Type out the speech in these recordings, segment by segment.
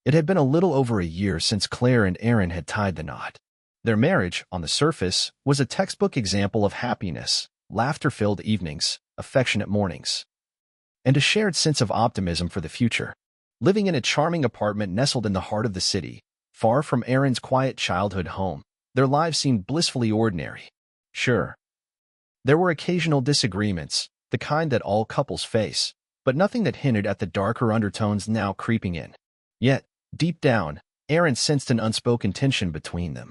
It had been a little over a year since Claire and Aaron had tied the knot. Their marriage, on the surface, was a textbook example of happiness, laughter-filled evenings, affectionate mornings, and a shared sense of optimism for the future. Living in a charming apartment nestled in the heart of the city, far from Aaron's quiet childhood home, their lives seemed blissfully ordinary. Sure, there were occasional disagreements, the kind that all couples face, but nothing that hinted at the darker undertones now creeping in. Yet, deep down, Aaron sensed an unspoken tension between them.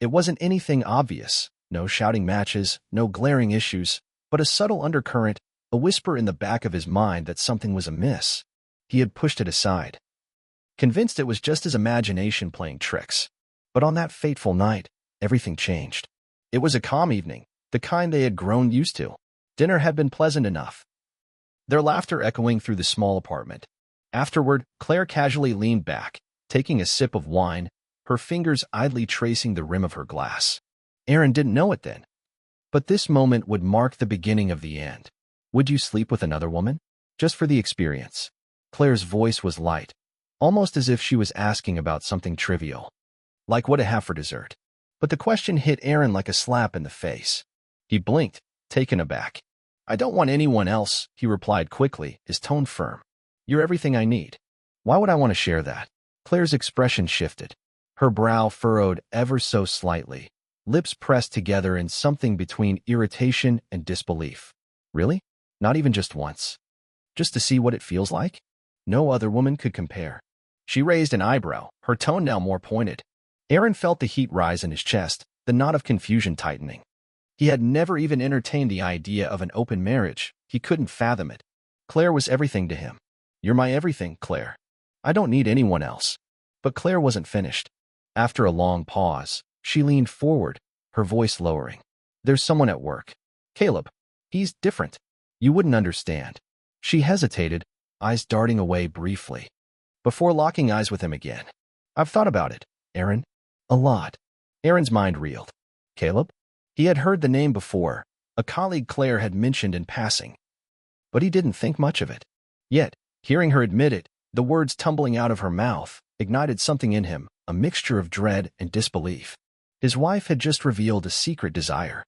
It wasn't anything obvious, no shouting matches, no glaring issues, but a subtle undercurrent, a whisper in the back of his mind that something was amiss. He had pushed it aside, convinced it was just his imagination playing tricks. But on that fateful night, everything changed. It was a calm evening, the kind they had grown used to. Dinner had been pleasant enough, their laughter echoing through the small apartment. Afterward, Claire casually leaned back, taking a sip of wine, her fingers idly tracing the rim of her glass. Aaron didn't know it then, but this moment would mark the beginning of the end. Would you sleep with another woman? Just for the experience? Claire's voice was light, almost as if she was asking about something trivial, like what to have for dessert. But the question hit Aaron like a slap in the face. He blinked, taken aback. I don't want anyone else, he replied quickly, his tone firm. You're everything I need. Why would I want to share that? Claire's expression shifted. Her brow furrowed ever so slightly, lips pressed together in something between irritation and disbelief. Really? Not even just once? Just to see what it feels like? No other woman could compare. She raised an eyebrow, her tone now more pointed. Aaron felt the heat rise in his chest, the knot of confusion tightening. He had never even entertained the idea of an open marriage. He couldn't fathom it. Claire was everything to him. You're my everything, Claire. I don't need anyone else. But Claire wasn't finished. After a long pause, she leaned forward, her voice lowering. There's someone at work. Caleb. He's different. You wouldn't understand. She hesitated, eyes darting away briefly, before locking eyes with him again. I've thought about it, Aaron. A lot. Aaron's mind reeled. Caleb? He had heard the name before, a colleague Claire had mentioned in passing. But he didn't think much of it. Yet, hearing her admit it, the words tumbling out of her mouth, ignited something in him, a mixture of dread and disbelief. His wife had just revealed a secret desire,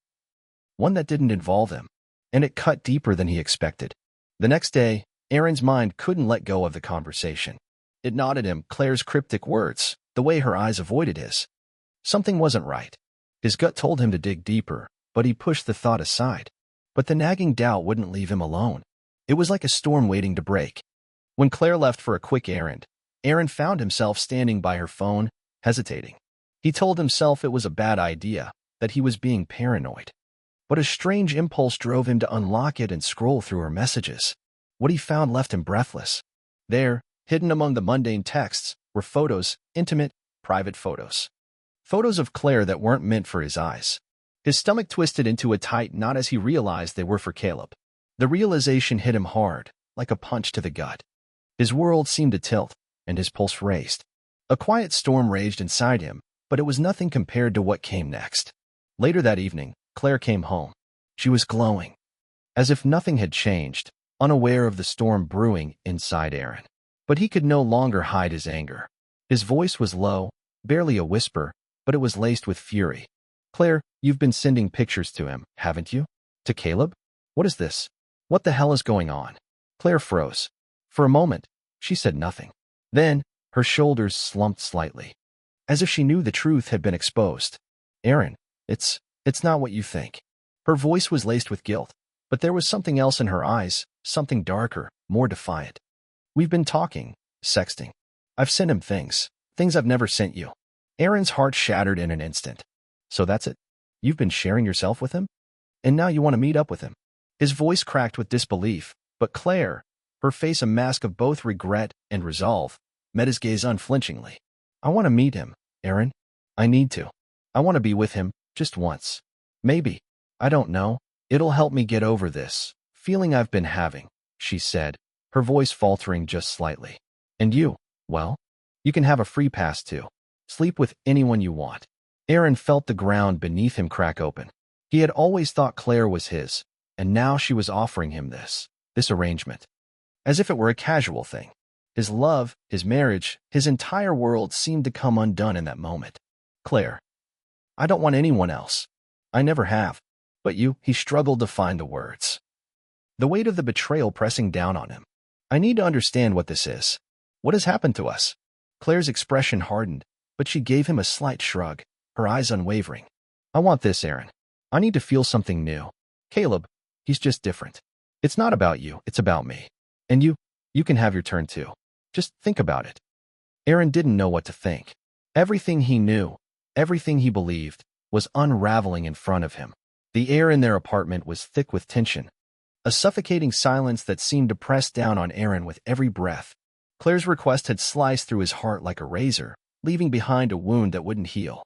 one that didn't involve him, and it cut deeper than he expected. The next day, Aaron's mind couldn't let go of the conversation. It gnawed at him, Claire's cryptic words, the way her eyes avoided his. Something wasn't right. His gut told him to dig deeper, but he pushed the thought aside. But the nagging doubt wouldn't leave him alone. It was like a storm waiting to break. When Claire left for a quick errand, Aaron found himself standing by her phone, hesitating. He told himself it was a bad idea, that he was being paranoid. But a strange impulse drove him to unlock it and scroll through her messages. What he found left him breathless. There, hidden among the mundane texts, were photos, intimate, private photos. Photos of Claire that weren't meant for his eyes. His stomach twisted into a tight knot as he realized they were for Caleb. The realization hit him hard, like a punch to the gut. His world seemed to tilt, and his pulse raced. A quiet storm raged inside him, but it was nothing compared to what came next. Later that evening, Claire came home. She was glowing, as if nothing had changed, unaware of the storm brewing inside Aaron. But he could no longer hide his anger. His voice was low, barely a whisper, but it was laced with fury. Claire, you've been sending pictures to him, haven't you? To Caleb? What is this? What the hell is going on? Claire froze. For a moment, she said nothing. Then, her shoulders slumped slightly, as if she knew the truth had been exposed. Aaron, it's not what you think. Her voice was laced with guilt, but there was something else in her eyes, something darker, more defiant. We've been talking, sexting. I've sent him things I've never sent you. Aaron's heart shattered in an instant. So that's it? You've been sharing yourself with him? And now you want to meet up with him? His voice cracked with disbelief, but Claire, her face a mask of both regret and resolve, met his gaze unflinchingly. I want to meet him, Aaron. I need to. I want to be with him, just once. Maybe. I don't know. It'll help me get over this feeling I've been having, she said, her voice faltering just slightly. And you, well, you can have a free pass too. Sleep with anyone you want. Aaron felt the ground beneath him crack open. He had always thought Claire was his, and now she was offering him this arrangement. As if it were a casual thing. His love, his marriage, his entire world seemed to come undone in that moment. Claire, I don't want anyone else. I never have. But you, he struggled to find the words. The weight of the betrayal pressing down on him. I need to understand what this is. What has happened to us? Claire's expression hardened, but she gave him a slight shrug, her eyes unwavering. I want this, Aaron. I need to feel something new. Caleb, he's just different. It's not about you, it's about me. And you can have your turn too. Just think about it. Aaron didn't know what to think. Everything he knew, everything he believed, was unraveling in front of him. The air in their apartment was thick with tension, a suffocating silence that seemed to press down on Aaron with every breath. Claire's request had sliced through his heart like a razor, leaving behind a wound that wouldn't heal.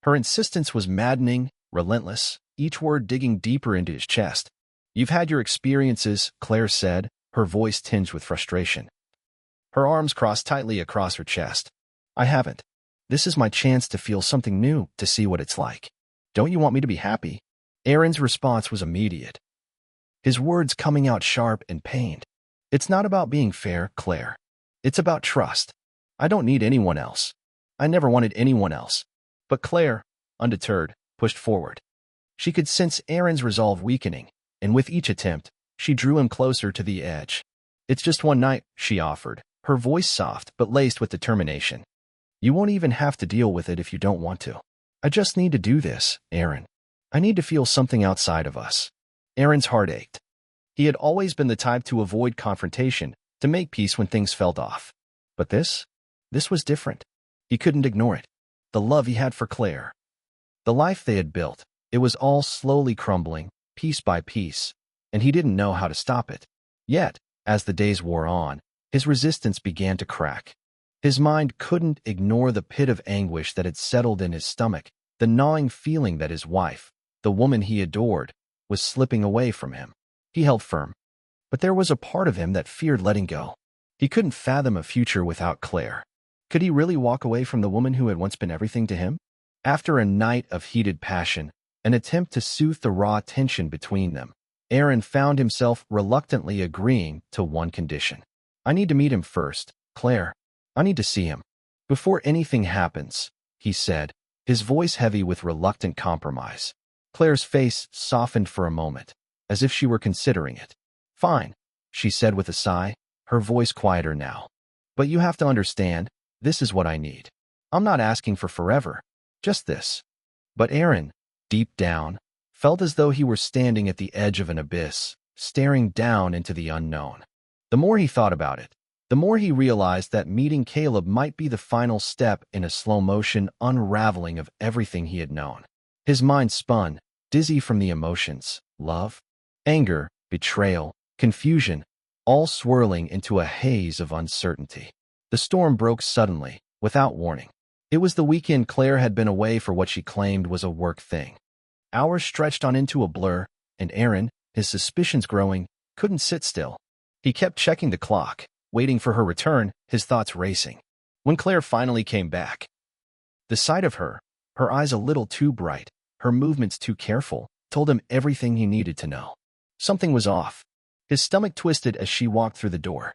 Her insistence was maddening, relentless, each word digging deeper into his chest. You've had your experiences, Claire said, her voice tinged with frustration. Her arms crossed tightly across her chest. I haven't. This is my chance to feel something new, to see what it's like. Don't you want me to be happy? Aaron's response was immediate, his words coming out sharp and pained. It's not about being fair, Claire. It's about trust. I don't need anyone else. I never wanted anyone else. But Claire, undeterred, pushed forward. She could sense Aaron's resolve weakening, and with each attempt, she drew him closer to the edge. It's just one night, she offered, her voice soft but laced with determination. You won't even have to deal with it if you don't want to. I just need to do this, Aaron. I need to feel something outside of us. Aaron's heart ached. He had always been the type to avoid confrontation, to make peace when things felt off. But this was different. He couldn't ignore it. The love he had for Claire. The life they had built, it was all slowly crumbling, piece by piece, and he didn't know how to stop it. Yet, as the days wore on, his resistance began to crack. His mind couldn't ignore the pit of anguish that had settled in his stomach, the gnawing feeling that his wife, the woman he adored, was slipping away from him. He held firm. But there was a part of him that feared letting go. He couldn't fathom a future without Claire. Could he really walk away from the woman who had once been everything to him? After a night of heated passion, an attempt to soothe the raw tension between them, Aaron found himself reluctantly agreeing to one condition. I need to meet him first, Claire. I need to see him. Before anything happens, he said, his voice heavy with reluctant compromise. Claire's face softened for a moment, as if she were considering it. Fine, she said with a sigh, her voice quieter now. But you have to understand, this is what I need. I'm not asking for forever, just this. But Aaron, deep down, felt as though he were standing at the edge of an abyss, staring down into the unknown. The more he thought about it, the more he realized that meeting Caleb might be the final step in a slow-motion unraveling of everything he had known. His mind spun, dizzy from the emotions, love, anger, betrayal, confusion, all swirling into a haze of uncertainty. The storm broke suddenly, without warning. It was the weekend Claire had been away for what she claimed was a work thing. Hours stretched on into a blur, and Aaron, his suspicions growing, couldn't sit still. He kept checking the clock, waiting for her return, his thoughts racing. When Claire finally came back, the sight of her, her eyes a little too bright, her movements too careful, told him everything he needed to know. Something was off. His stomach twisted as she walked through the door.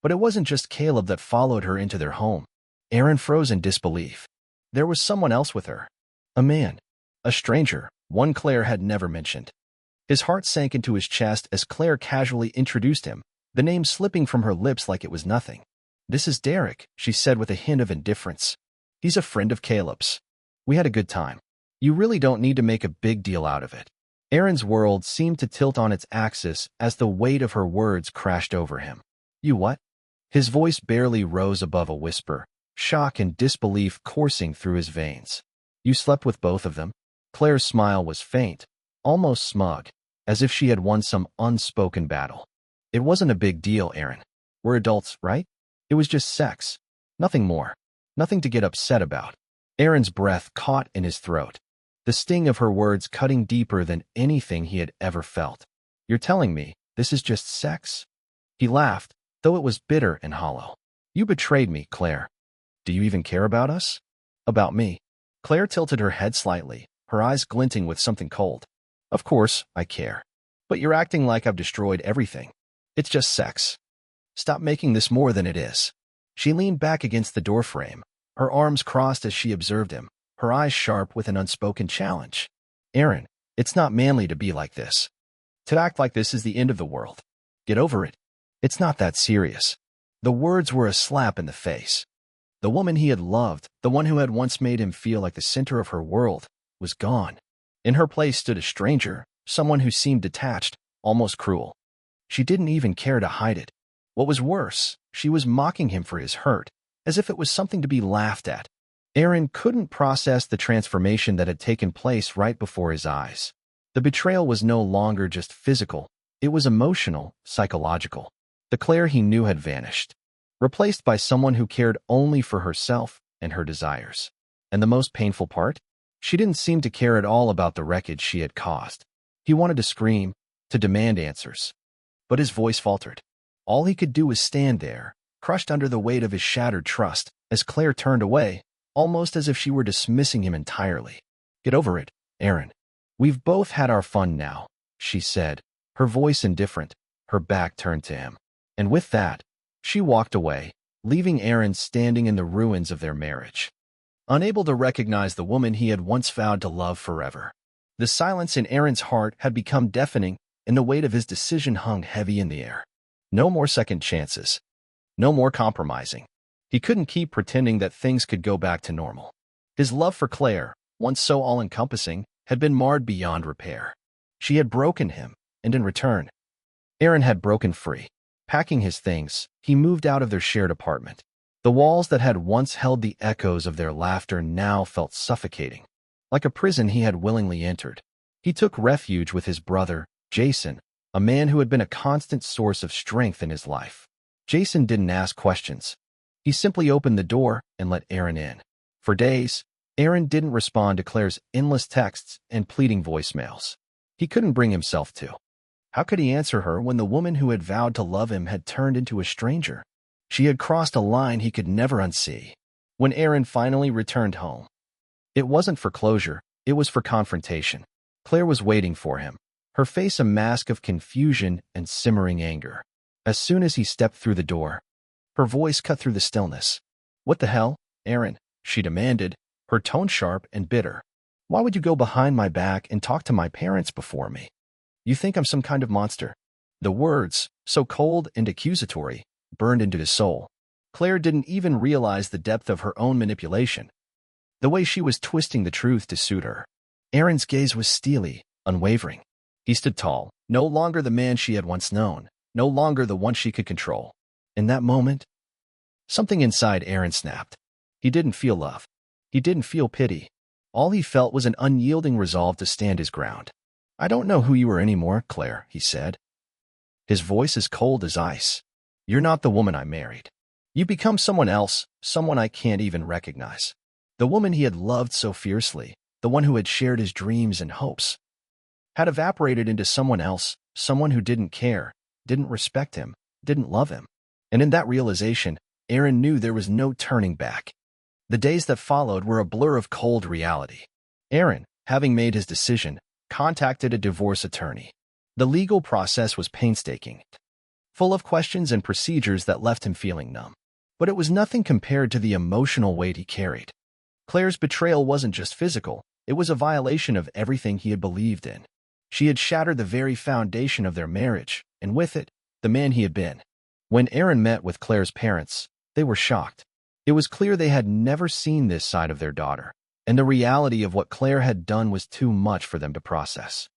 But it wasn't just Caleb that followed her into their home. Aaron froze in disbelief. There was someone else with her. A man. A stranger, one Claire had never mentioned. His heart sank into his chest as Claire casually introduced him, the name slipping from her lips like it was nothing. This is Derek, she said with a hint of indifference. He's a friend of Caleb's. We had a good time. You really don't need to make a big deal out of it. Aaron's world seemed to tilt on its axis as the weight of her words crashed over him. You what? His voice barely rose above a whisper, shock and disbelief coursing through his veins. You slept with both of them? Claire's smile was faint, almost smug, as if she had won some unspoken battle. It wasn't a big deal, Aaron. We're adults, right? It was just sex. Nothing more. Nothing to get upset about. Aaron's breath caught in his throat, the sting of her words cutting deeper than anything he had ever felt. You're telling me this is just sex? He laughed, though it was bitter and hollow. You betrayed me, Claire. Do you even care about us? About me? Claire tilted her head slightly, her eyes glinting with something cold. Of course, I care. But you're acting like I've destroyed everything. It's just sex. Stop making this more than it is. She leaned back against the doorframe, her arms crossed as she observed him, her eyes sharp with an unspoken challenge. Aaron, it's not manly to be like this. To act like this is the end of the world. Get over it. It's not that serious. The words were a slap in the face. The woman he had loved, the one who had once made him feel like the center of her world, was gone. In her place stood a stranger, someone who seemed detached, almost cruel. She didn't even care to hide it. What was worse, she was mocking him for his hurt, as if it was something to be laughed at. Aaron couldn't process the transformation that had taken place right before his eyes. The betrayal was no longer just physical, it was emotional, psychological. The Claire he knew had vanished, replaced by someone who cared only for herself and her desires. And the most painful part? She didn't seem to care at all about the wreckage she had caused. He wanted to scream, to demand answers. But his voice faltered. All he could do was stand there, crushed under the weight of his shattered trust, as Claire turned away, almost as if she were dismissing him entirely. Get over it, Aaron. We've both had our fun now, she said, her voice indifferent, her back turned to him. And with that, she walked away, leaving Aaron standing in the ruins of their marriage, unable to recognize the woman he had once vowed to love forever. The silence in Aaron's heart had become deafening, and the weight of his decision hung heavy in the air. No more second chances. No more compromising. He couldn't keep pretending that things could go back to normal. His love for Claire, once so all-encompassing, had been marred beyond repair. She had broken him, and in return, Aaron had broken free. Packing his things, he moved out of their shared apartment. The walls that had once held the echoes of their laughter now felt suffocating, like a prison he had willingly entered. He took refuge with his brother, Jason, a man who had been a constant source of strength in his life. Jason didn't ask questions. He simply opened the door and let Aaron in. For days, Aaron didn't respond to Claire's endless texts and pleading voicemails. He couldn't bring himself to. How could he answer her when the woman who had vowed to love him had turned into a stranger? She had crossed a line he could never unsee. When Aaron finally returned home, it wasn't for closure, it was for confrontation. Claire was waiting for him, her face a mask of confusion and simmering anger. As soon as he stepped through the door, her voice cut through the stillness. What the hell, Aaron? She demanded, her tone sharp and bitter. Why would you go behind my back and talk to my parents before me? You think I'm some kind of monster? The words, so cold and accusatory, burned into his soul. Claire didn't even realize the depth of her own manipulation, the way she was twisting the truth to suit her. Aaron's gaze was steely, unwavering. He stood tall, no longer the man she had once known, no longer the one she could control. In that moment, something inside Aaron snapped. He didn't feel love. He didn't feel pity. All he felt was an unyielding resolve to stand his ground. I don't know who you are anymore, Claire, he said. His voice as cold as ice. You're not the woman I married. You become someone else, someone I can't even recognize. The woman he had loved so fiercely, the one who had shared his dreams and hopes, had evaporated into someone else, someone who didn't care, didn't respect him, didn't love him. And in that realization, Aaron knew there was no turning back. The days that followed were a blur of cold reality. Aaron, having made his decision, contacted a divorce attorney. The legal process was painstaking, full of questions and procedures that left him feeling numb. But it was nothing compared to the emotional weight he carried. Claire's betrayal wasn't just physical, it was a violation of everything he had believed in. She had shattered the very foundation of their marriage, and with it, the man he had been. When Aaron met with Claire's parents, they were shocked. It was clear they had never seen this side of their daughter, and the reality of what Claire had done was too much for them to process.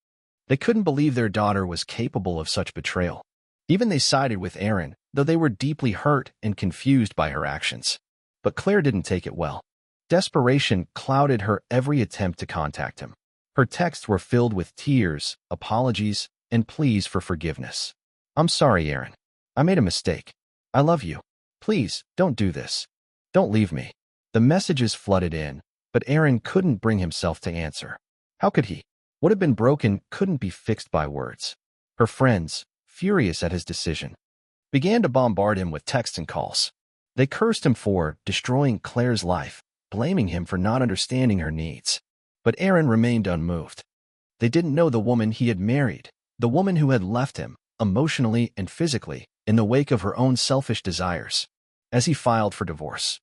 They couldn't believe their daughter was capable of such betrayal. Even they sided with Aaron, though they were deeply hurt and confused by her actions. But Claire didn't take it well. Desperation clouded her every attempt to contact him. Her texts were filled with tears, apologies, and pleas for forgiveness. I'm sorry, Aaron. I made a mistake. I love you. Please, don't do this. Don't leave me. The messages flooded in, but Aaron couldn't bring himself to answer. How could he? What had been broken couldn't be fixed by words. Her friends, furious at his decision, began to bombard him with texts and calls. They cursed him for destroying Claire's life, blaming him for not understanding her needs. But Aaron remained unmoved. They didn't know the woman he had married, the woman who had left him, emotionally and physically, in the wake of her own selfish desires. As he filed for divorce,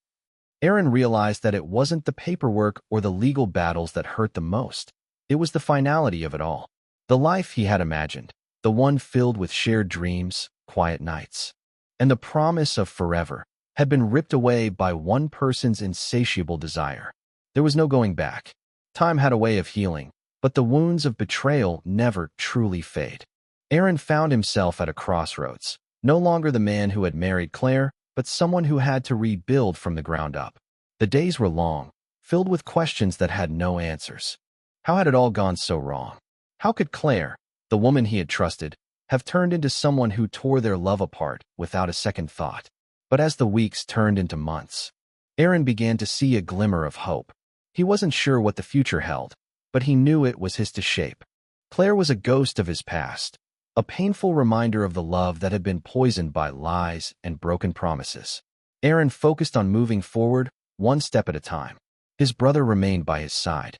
Aaron realized that it wasn't the paperwork or the legal battles that hurt the most. It was the finality of it all. The life he had imagined, the one filled with shared dreams, quiet nights, and the promise of forever, had been ripped away by one person's insatiable desire. There was no going back. Time had a way of healing, but the wounds of betrayal never truly fade. Aaron found himself at a crossroads, no longer the man who had married Claire, but someone who had to rebuild from the ground up. The days were long, filled with questions that had no answers. How had it all gone so wrong? How could Claire, the woman he had trusted, have turned into someone who tore their love apart without a second thought? But as the weeks turned into months, Aaron began to see a glimmer of hope. He wasn't sure what the future held, but he knew it was his to shape. Claire was a ghost of his past, a painful reminder of the love that had been poisoned by lies and broken promises. Aaron focused on moving forward, one step at a time. His brother remained by his side,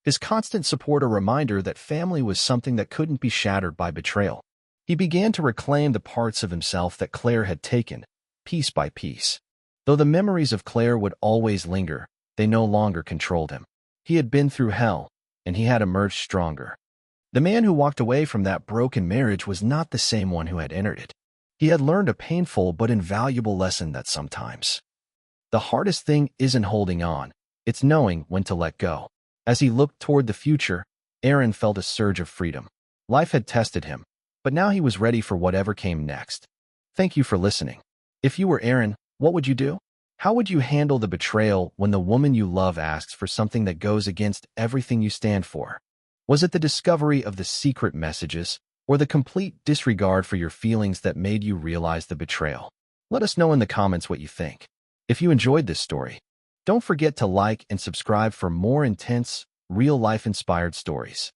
his constant support a reminder that family was something that couldn't be shattered by betrayal. He began to reclaim the parts of himself that Claire had taken, piece by piece. Though the memories of Claire would always linger, they no longer controlled him. He had been through hell, and he had emerged stronger. The man who walked away from that broken marriage was not the same one who had entered it. He had learned a painful but invaluable lesson that sometimes the hardest thing isn't holding on, it's knowing when to let go. As he looked toward the future, Aaron felt a surge of freedom. Life had tested him, but now he was ready for whatever came next. Thank you for listening. If you were Aaron, what would you do? How would you handle the betrayal when the woman you love asks for something that goes against everything you stand for? Was it the discovery of the secret messages, or the complete disregard for your feelings that made you realize the betrayal? Let us know in the comments what you think. If you enjoyed this story, don't forget to like and subscribe for more intense, real-life inspired stories.